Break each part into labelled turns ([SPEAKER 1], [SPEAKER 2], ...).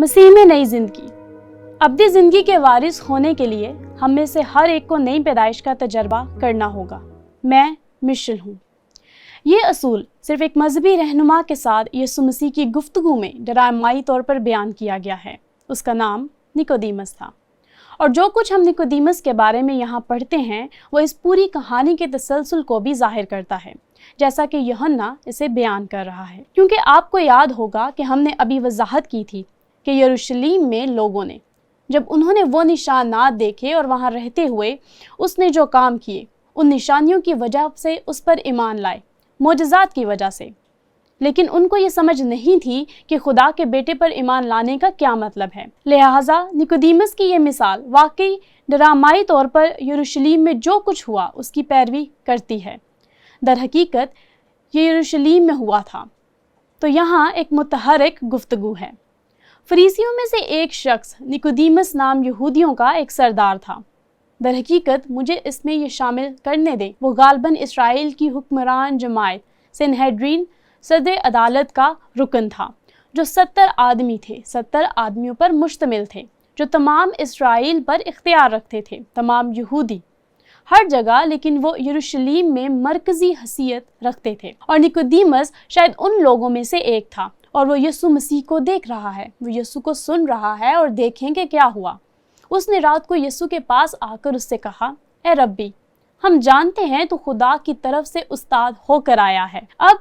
[SPEAKER 1] مسیح میں نئی زندگی۔ ابدی زندگی کے وارث ہونے کے لیے ہم میں سے ہر ایک کو نئی پیدائش کا تجربہ کرنا ہوگا۔ میں مشل ہوں۔ یہ اصول صرف ایک مذہبی رہنما کے ساتھ یسوع مسیح کی گفتگو میں ڈرامائی طور پر بیان کیا گیا ہے۔ اس کا نام نکودیمس تھا، اور جو کچھ ہم نکودیمس کے بارے میں یہاں پڑھتے ہیں وہ اس پوری کہانی کے تسلسل کو بھی ظاہر کرتا ہے، جیسا کہ یوحنا اسے بیان کر رہا ہے۔ کیونکہ آپ کو یاد ہوگا کہ ہم نے ابھی وضاحت کی تھی کہ یروشلم میں لوگوں نے جب انہوں نے وہ نشانات دیکھے اور وہاں رہتے ہوئے اس نے جو کام کیے، ان نشانیوں کی وجہ سے اس پر ایمان لائے، معجزات کی وجہ سے، لیکن ان کو یہ سمجھ نہیں تھی کہ خدا کے بیٹے پر ایمان لانے کا کیا مطلب ہے۔ لہٰذا نکودیمس کی یہ مثال واقعی ڈرامائی طور پر یروشلم میں جو کچھ ہوا اس کی پیروی کرتی ہے۔ در حقیقت یہ یروشلم میں ہوا تھا۔ تو یہاں ایک متحرک گفتگو ہے۔ فریسیوں میں سے ایک شخص نکودیمس نام یہودیوں کا ایک سردار تھا۔ در حقیقت مجھے اس میں یہ شامل کرنے دیں، وہ غالباً اسرائیل کی حکمران جماعت سنہیڈرین صدر عدالت کا رکن تھا، جو 70 آدمی تھے، 70 آدمیوں پر مشتمل تھے، جو تمام اسرائیل پر اختیار رکھتے تھے، تمام یہودی ہر جگہ، لیکن وہ یروشلم میں مرکزی حیثیت رکھتے تھے۔ اور نکودیمس شاید ان لوگوں میں سے ایک تھا، اور وہ یسوع مسیح کو دیکھ رہا ہے، وہ یسوع کو سن رہا ہے، اور دیکھیں کہ کیا ہوا۔ اس نے رات کو یسوع کے پاس آ کر اس سے کہا، اے ربی، ہم جانتے ہیں تو خدا کی طرف سے استاد ہو کر آیا ہے۔ اب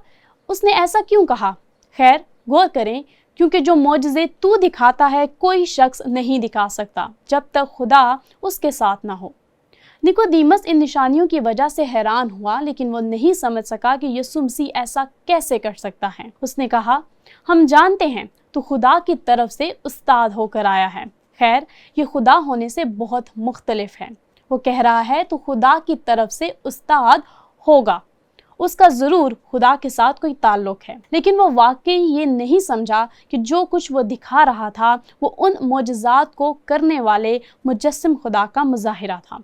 [SPEAKER 1] اس نے ایسا کیوں کہا؟ خیر، غور کریں، کیونکہ جو معجزے تو دکھاتا ہے کوئی شخص نہیں دکھا سکتا جب تک خدا اس کے ساتھ نہ ہو۔ نکودیمس ان نشانیوں کی وجہ سے حیران ہوا، لیکن وہ نہیں سمجھ سکا کہ یسوع مسیح ایسا کیسے کر سکتا ہے۔ اس نے کہا، ہم جانتے ہیں تو خدا کی طرف سے استاد ہو کر آیا ہے۔ خیر، یہ خدا ہونے سے بہت مختلف ہے۔ وہ کہہ رہا ہے تو خدا کی طرف سے استاد ہوگا، اس کا ضرور خدا کے ساتھ کوئی تعلق ہے۔ لیکن وہ واقعی یہ نہیں سمجھا کہ جو کچھ وہ دکھا رہا تھا وہ ان معجزات کو کرنے والے مجسم خدا کا مظاہرہ تھا۔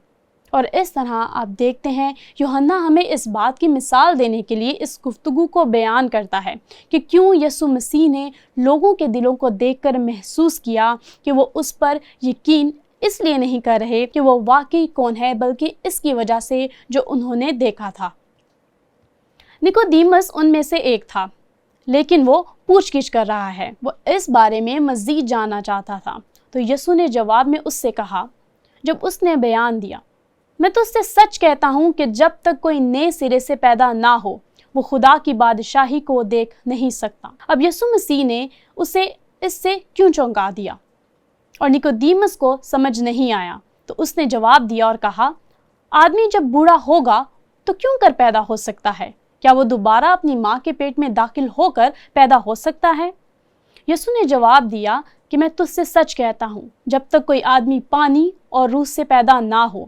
[SPEAKER 1] اور اس طرح آپ دیکھتے ہیں یوحنا ہمیں اس بات کی مثال دینے کے لیے اس گفتگو کو بیان کرتا ہے کہ کیوں یسوع مسیح نے لوگوں کے دلوں کو دیکھ کر محسوس کیا کہ وہ اس پر یقین اس لیے نہیں کر رہے کہ وہ واقعی کون ہے، بلکہ اس کی وجہ سے جو انہوں نے دیکھا تھا۔ نکودیمس ان میں سے ایک تھا، لیکن وہ پوچھ گچھ کر رہا ہے، وہ اس بارے میں مزید جاننا چاہتا تھا۔ تو یسوع نے جواب میں اس سے کہا، جب اس نے بیان دیا، میں تو اس سے سچ کہتا ہوں کہ جب تک کوئی نئے سرے سے پیدا نہ ہو وہ خدا کی بادشاہی کو دیکھ نہیں سکتا۔ اب یسوع مسیح نے اسے اس سے کیوں چونکا دیا اور نکودیمس کو سمجھ نہیں آیا، تو اس نے جواب دیا اور کہا، آدمی جب بوڑھا ہوگا تو کیوں کر پیدا ہو سکتا ہے؟ کیا وہ دوبارہ اپنی ماں کے پیٹ میں داخل ہو کر پیدا ہو سکتا ہے؟ یسوع نے جواب دیا کہ میں تجھ سے سچ کہتا ہوں، جب تک کوئی آدمی پانی اور روح سے پیدا نہ ہو،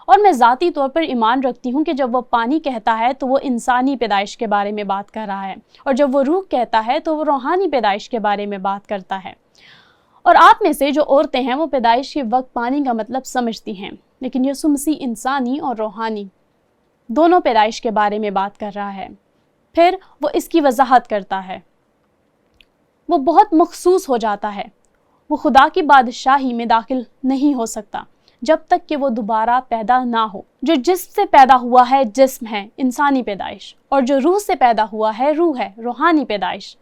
[SPEAKER 1] اور میں ذاتی طور پر ایمان رکھتی ہوں کہ جب وہ پانی کہتا ہے تو وہ انسانی پیدائش کے بارے میں بات کر رہا ہے، اور جب وہ روح کہتا ہے تو وہ روحانی پیدائش کے بارے میں بات کرتا ہے۔ اور آپ میں سے جو عورتیں ہیں وہ پیدائش کے وقت پانی کا مطلب سمجھتی ہیں، لیکن یسوع مسیح انسانی اور روحانی دونوں پیدائش کے بارے میں بات کر رہا ہے۔ پھر وہ اس کی وضاحت کرتا ہے، وہ بہت مخصوص ہو جاتا ہے، وہ خدا کی بادشاہی میں داخل نہیں ہو سکتا جب تک کہ وہ دوبارہ پیدا نہ ہو۔ جو جسم سے پیدا ہوا ہے جسم ہے، انسانی پیدائش، اور جو روح سے پیدا ہوا ہے روح ہے، روحانی پیدائش۔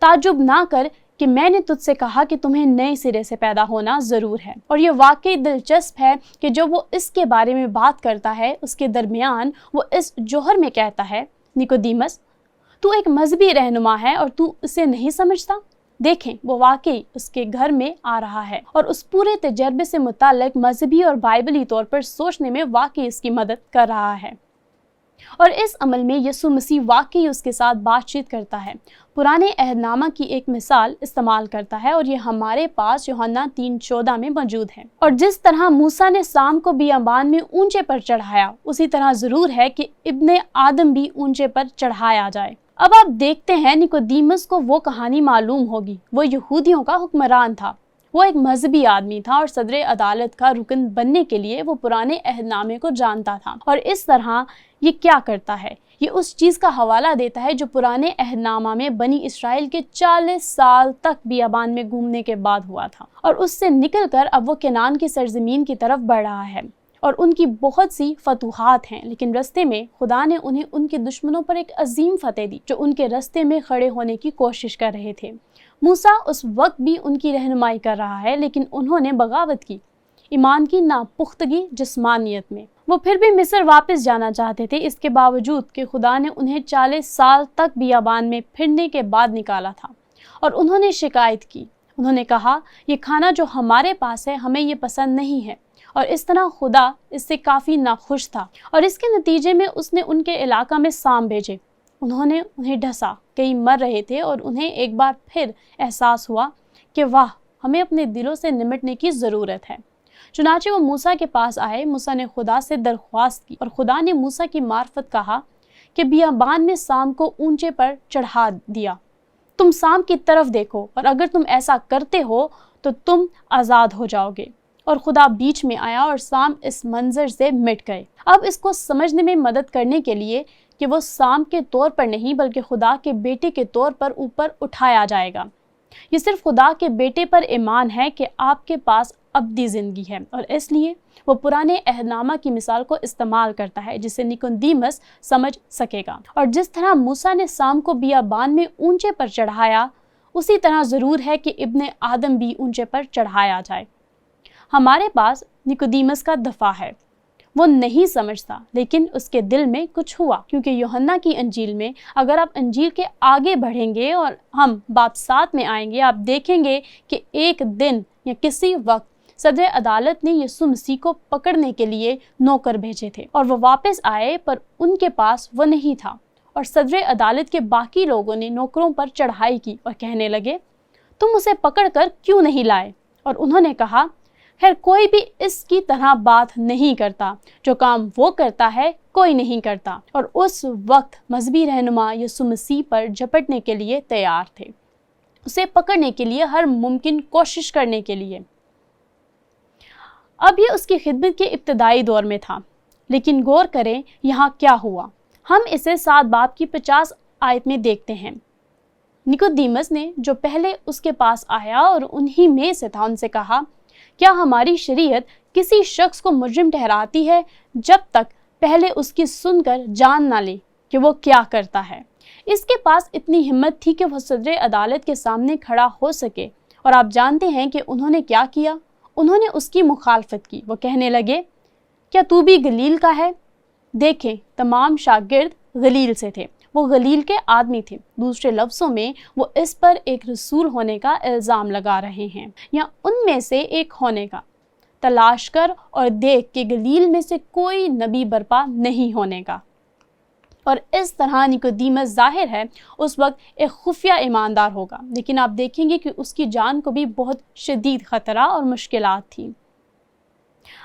[SPEAKER 1] تعجب نہ کر کہ میں نے تجھ سے کہا کہ تمہیں نئے سرے سے پیدا ہونا ضرور ہے۔ اور یہ واقعی دلچسپ ہے کہ جب وہ اس کے بارے میں بات کرتا ہے، اس کے درمیان وہ اس جوہر میں کہتا ہے، نکودیمس، تو ایک مذہبی رہنما ہے اور تو اسے نہیں سمجھتا؟ دیکھیں، وہ واقعی اس کے گھر میں آ رہا ہے اور اس پورے تجربے سے متعلق مذہبی اور بائبلی طور پر سوچنے میں واقعی اس کی مدد کر رہا ہے۔ اور اس عمل میں یسوع مسیح واقعی اس کے ساتھ بات چیت کرتا ہے، پرانے عہد نامہ کی ایک مثال استعمال کرتا ہے، اور یہ ہمارے پاس یوحنا 3:14 میں موجود ہے۔ اور جس طرح موسیٰ نے سام کو بیابان میں اونچے پر چڑھایا، اسی طرح ضرور ہے کہ ابن آدم بھی اونچے پر چڑھایا جائے۔ اب آپ دیکھتے ہیں نکودیمس کو وہ کہانی معلوم ہوگی، وہ یہودیوں کا حکمران تھا، وہ ایک مذہبی آدمی تھا، اور صدر عدالت کا رکن بننے کے لیے وہ پرانے عہد نامے کو جانتا تھا۔ اور اس طرح یہ کیا کرتا ہے؟ یہ اس چیز کا حوالہ دیتا ہے جو پرانے عہد نامہ میں بنی اسرائیل کے 40 سال تک بیابان میں گھومنے کے بعد ہوا تھا، اور اس سے نکل کر اب وہ کنعان کی سرزمین کی طرف بڑھ رہا ہے، اور ان کی بہت سی فتوحات ہیں، لیکن رستے میں خدا نے انہیں ان کے دشمنوں پر ایک عظیم فتح دی جو ان کے رستے میں کھڑے ہونے کی کوشش کر رہے تھے۔ موسیٰ اس وقت بھی ان کی رہنمائی کر رہا ہے، لیکن انہوں نے بغاوت کی، ایمان کی ناپختگی جسمانیت میں۔ وہ پھر بھی مصر واپس جانا چاہتے تھے، اس کے باوجود کہ خدا نے انہیں 40 سال تک بیابان میں پھرنے کے بعد نکالا تھا، اور انہوں نے شکایت کی۔ انہوں نے کہا، یہ کھانا جو ہمارے پاس ہے ہمیں یہ پسند نہیں ہے، اور اس طرح خدا اس سے کافی ناخوش تھا، اور اس کے نتیجے میں اس نے ان کے علاقہ میں سام بھیجے۔ انہوں نے انہیں ڈھسا، کئی مر رہے تھے، اور انہیں ایک بار پھر احساس ہوا کہ واہ، ہمیں اپنے دلوں سے نمٹنے کی ضرورت ہے۔ چنانچہ وہ موسیٰ کے پاس آئے۔ موسیٰ نے خدا سے درخواست کی، اور خدا نے موسیٰ کی معرفت کہا کہ بیابان میں سام کو اونچے پر چڑھا دیا، تم سام کی طرف دیکھو، اور اگر تم ایسا کرتے ہو تو تم آزاد ہو جاؤ گے۔ اور خدا بیچ میں آیا اور سام اس منظر سے مٹ گئے۔ اب اس کو سمجھنے میں مدد کرنے کے لیے کہ وہ سام کے طور پر نہیں بلکہ خدا کے بیٹے کے طور پر اوپر اٹھایا جائے گا۔ یہ صرف خدا کے بیٹے پر ایمان ہے کہ آپ کے پاس ابدی زندگی ہے، اور اس لیے وہ پرانے عہد نامہ کی مثال کو استعمال کرتا ہے جسے نیقودیمس سمجھ سکے گا۔ اور جس طرح موسیٰ نے سام کو بیابان میں اونچے پر چڑھایا، اسی طرح ضرور ہے کہ ابن آدم بھی اونچے پر چڑھایا جائے۔ ہمارے پاس نیقودیمس کا دفاع ہے، وہ نہیں سمجھتا، لیکن اس کے دل میں کچھ ہوا، کیونکہ یوحنا کی انجیل میں اگر آپ انجیل کے آگے بڑھیں گے اور ہم باب 7 میں آئیں گے، آپ دیکھیں گے کہ ایک دن یا کسی وقت صدر عدالت نے یسوع مسیح کو پکڑنے کے لیے نوکر بھیجے تھے، اور وہ واپس آئے پر ان کے پاس وہ نہیں تھا، اور صدر عدالت کے باقی لوگوں نے نوکروں پر چڑھائی کی اور کہنے لگے، تم اسے پکڑ کر کیوں نہیں لائے؟ اور انہوں نے کہا، خیر کوئی بھی اس کی طرح بات نہیں کرتا، جو کام وہ کرتا ہے کوئی نہیں کرتا۔ اور اس وقت مذہبی رہنما یسوع مسیح پر جھپٹنے کے لیے تیار تھے، اسے پکڑنے کے لیے ہر ممکن کوشش کرنے کے لیے۔ اب یہ اس کی خدمت کے ابتدائی دور میں تھا، لیکن غور کریں یہاں کیا ہوا۔ ہم اسے 7 باب کی 50 آیت میں دیکھتے ہیں۔ نیقودیمس نے جو پہلے اس کے پاس آیا اور انہی میں سے تھا، ان سے کہا، کیا ہماری شریعت کسی شخص کو مجرم ٹھہراتی ہے جب تک پہلے اس کی سن کر جان نہ لے کہ وہ کیا کرتا ہے؟ اس کے پاس اتنی ہمت تھی کہ وہ صدر عدالت کے سامنے کھڑا ہو سکے، اور آپ جانتے ہیں کہ انہوں نے کیا کیا؟ انہوں نے اس کی مخالفت کی۔ وہ کہنے لگے، کیا تو بھی گلیل کا ہے؟ دیکھیں، تمام شاگرد گلیل سے تھے، وہ گلیل کے آدمی تھے۔ دوسرے لفظوں میں وہ اس پر ایک رسول ہونے کا الزام لگا رہے ہیں، یا ان میں سے ایک ہونے کا۔ تلاش کر اور دیکھ کہ گلیل میں سے کوئی نبی برپا نہیں ہونے کا۔ اور اس طرح نیقودیمس ظاہر ہے اس وقت ایک خفیہ ایماندار ہوگا، لیکن آپ دیکھیں گے کہ اس کی جان کو بھی بہت شدید خطرہ اور مشکلات تھیں۔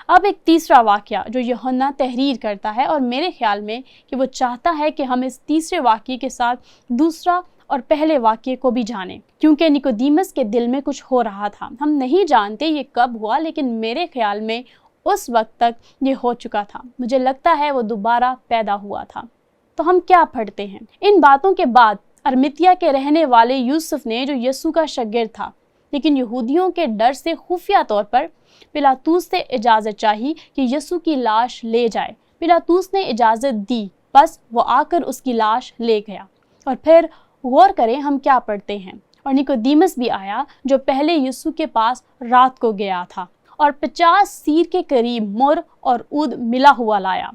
[SPEAKER 1] اب ایک تیسرا واقعہ جو یوحنا تحریر کرتا ہے، اور میرے خیال میں کہ وہ چاہتا ہے کہ ہم اس تیسرے واقعے کے ساتھ دوسرا اور پہلے واقعے کو بھی جانیں، کیونکہ نیقودیمس کے دل میں کچھ ہو رہا تھا۔ ہم نہیں جانتے یہ کب ہوا، لیکن میرے خیال میں اس وقت تک یہ ہو چکا تھا۔ مجھے لگتا ہے وہ دوبارہ پیدا ہوا تھا۔ تو ہم کیا پڑھتے ہیں؟ ان باتوں کے بعد ارمتیا کے رہنے والے یوسف نے، جو یسوع کا شاگرد تھا، لیکن یہودیوں کے ڈر سے خفیہ طور پر پلاطوس سے اجازت چاہی کہ یسوع کی لاش لے جائے۔ پلاطوس نے اجازت دی، بس وہ آ کر اس کی لاش لے گیا۔ اور پھر غور کریں ہم کیا پڑھتے ہیں، اور نیقودیمس بھی آیا جو پہلے یسوع کے پاس رات کو گیا تھا، اور 50 سیر کے قریب مر اور عود ملا ہوا لایا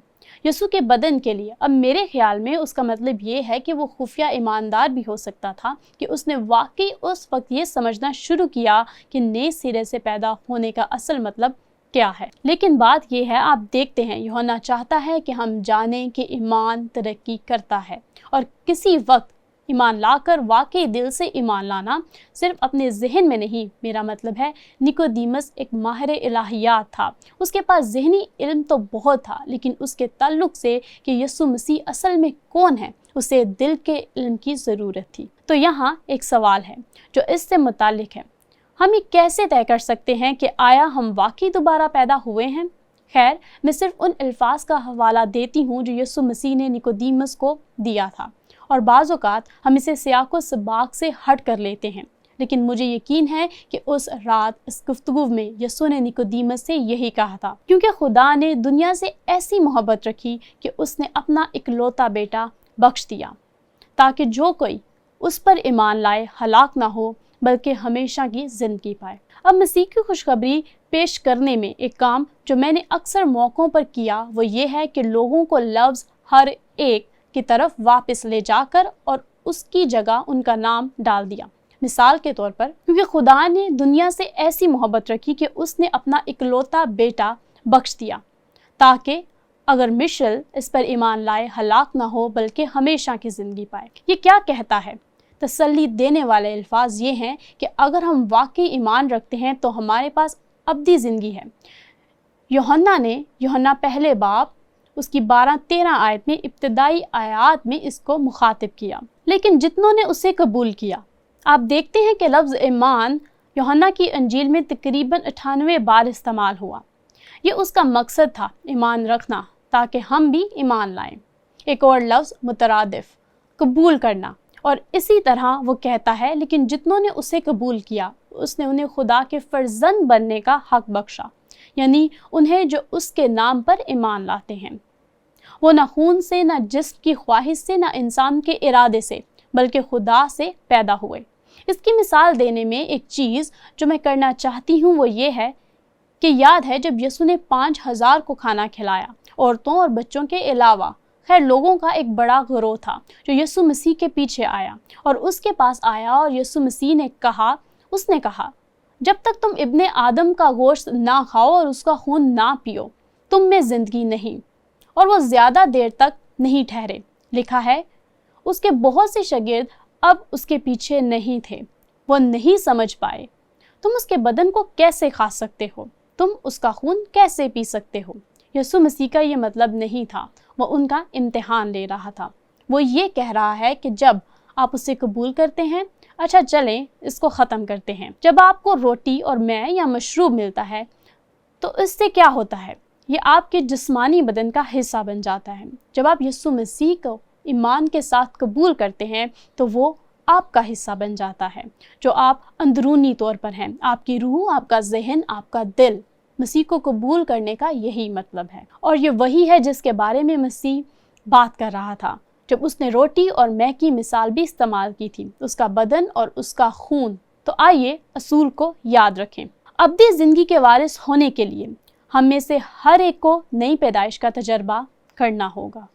[SPEAKER 1] یسوع کے بدن کے لیے۔ اب میرے خیال میں اس کا مطلب یہ ہے کہ وہ خفیہ ایماندار بھی ہو سکتا تھا کہ اس نے واقعی اس وقت یہ سمجھنا شروع کیا کہ نئے سرے سے پیدا ہونے کا اصل مطلب کیا ہے۔ لیکن بات یہ ہے، آپ دیکھتے ہیں یوحنا چاہتا ہے کہ ہم جانیں کہ ایمان ترقی کرتا ہے، اور کسی وقت ایمان لا کر واقعی دل سے ایمان لانا صرف اپنے ذہن میں نہیں۔ میرا مطلب ہے نیقودیمس ایک ماہر الہیات تھا، اس کے پاس ذہنی علم تو بہت تھا، لیکن اس کے تعلق سے کہ یسوع مسیح اصل میں کون ہے، اسے دل کے علم کی ضرورت تھی۔ تو یہاں ایک سوال ہے جو اس سے متعلق ہے، ہم یہ کیسے طے کر سکتے ہیں کہ آیا ہم واقعی دوبارہ پیدا ہوئے ہیں؟ خیر، میں صرف ان الفاظ کا حوالہ دیتی ہوں جو یسوع مسیح نے نکودیمس کو دیا تھا، اور بعض اوقات ہم اسے سیاق و سباق سے ہٹ کر لیتے ہیں، لیکن مجھے یقین ہے کہ اس رات اس گفتگو میں یسوع نے نکودیمس سے یہی کہا تھا، کیونکہ خدا نے دنیا سے ایسی محبت رکھی کہ اس نے اپنا اکلوتا بیٹا بخش دیا، تاکہ جو کوئی اس پر ایمان لائے ہلاک نہ ہو بلکہ ہمیشہ کی زندگی پائے۔ اب مسیح کی خوشخبری پیش کرنے میں ایک کام جو میں نے اکثر موقعوں پر کیا وہ یہ ہے کہ لوگوں کو لفظ ہر ایک کی طرف واپس لے جا کر اور اس کی جگہ ان کا نام ڈال دیا۔ مثال کے طور پر، کیونکہ خدا نے دنیا سے ایسی محبت رکھی کہ اس نے اپنا اکلوتا بیٹا بخش دیا، تاکہ اگر مشل اس پر ایمان لائے ہلاک نہ ہو بلکہ ہمیشہ کی زندگی پائے۔ یہ کیا کہتا ہے؟ تسلی دینے والے الفاظ یہ ہیں کہ اگر ہم واقعی ایمان رکھتے ہیں تو ہمارے پاس ابدی زندگی ہے۔ یوحنا پہلے باب اس کی 12-13 آیت میں ابتدائی آیات میں اس کو مخاطب کیا، لیکن جتنوں نے اسے قبول کیا، آپ دیکھتے ہیں کہ لفظ ایمان یوحنا کی انجیل میں تقریباً 98 بار استعمال ہوا۔ یہ اس کا مقصد تھا، ایمان رکھنا، تاکہ ہم بھی ایمان لائیں۔ ایک اور لفظ مترادف، قبول کرنا، اور اسی طرح وہ کہتا ہے لیکن جتنوں نے اسے قبول کیا اس نے انہیں خدا کے فرزند بننے کا حق بخشا، یعنی انہیں جو اس کے نام پر ایمان لاتے ہیں۔ وہ نہ خون سے، نہ جسم کی خواہش سے، نہ انسان کے ارادے سے، بلکہ خدا سے پیدا ہوئے۔ اس کی مثال دینے میں ایک چیز جو میں کرنا چاہتی ہوں وہ یہ ہے کہ یاد ہے جب یسوع نے 5000 کو کھانا کھلایا، عورتوں اور بچوں کے علاوہ، خیر لوگوں کا ایک بڑا گروہ تھا جو یسوع مسیح کے پیچھے آیا اور اس کے پاس آیا، اور یسوع مسیح نے کہا جب تک تم ابن آدم کا گوشت نہ کھاؤ اور اس کا خون نہ پیو تم میں زندگی نہیں۔ اور وہ زیادہ دیر تک نہیں ٹھہرے، لکھا ہے اس کے بہت سے شاگرد اب اس کے پیچھے نہیں تھے، وہ نہیں سمجھ پائے تم اس کے بدن کو کیسے کھا سکتے ہو، تم اس کا خون کیسے پی سکتے ہو۔ یسوع مسیح کا یہ مطلب نہیں تھا، وہ ان کا امتحان لے رہا تھا۔ وہ یہ کہہ رہا ہے کہ جب آپ اسے قبول کرتے ہیں، اچھا چلیں اس کو ختم کرتے ہیں۔ جب آپ کو روٹی اور مے یا مشروب ملتا ہے تو اس سے کیا ہوتا ہے؟ یہ آپ کے جسمانی بدن کا حصہ بن جاتا ہے۔ جب آپ یسوع مسیح کو ایمان کے ساتھ قبول کرتے ہیں تو وہ آپ کا حصہ بن جاتا ہے، جو آپ اندرونی طور پر ہیں۔ آپ کی روح، آپ کا ذہن، آپ کا دل مسیح کو قبول کرنے کا یہی مطلب ہے، اور یہ وہی ہے جس کے بارے میں مسیح بات کر رہا تھا جب اس نے روٹی اور مے کی مثال بھی استعمال کی تھی، اس کا بدن اور اس کا خون۔ تو آئیے اصول کو یاد رکھیں۔ ابدی زندگی کے وارث ہونے کے لیے ہم میں سے ہر ایک کو نئی پیدائش کا تجربہ کرنا ہوگا۔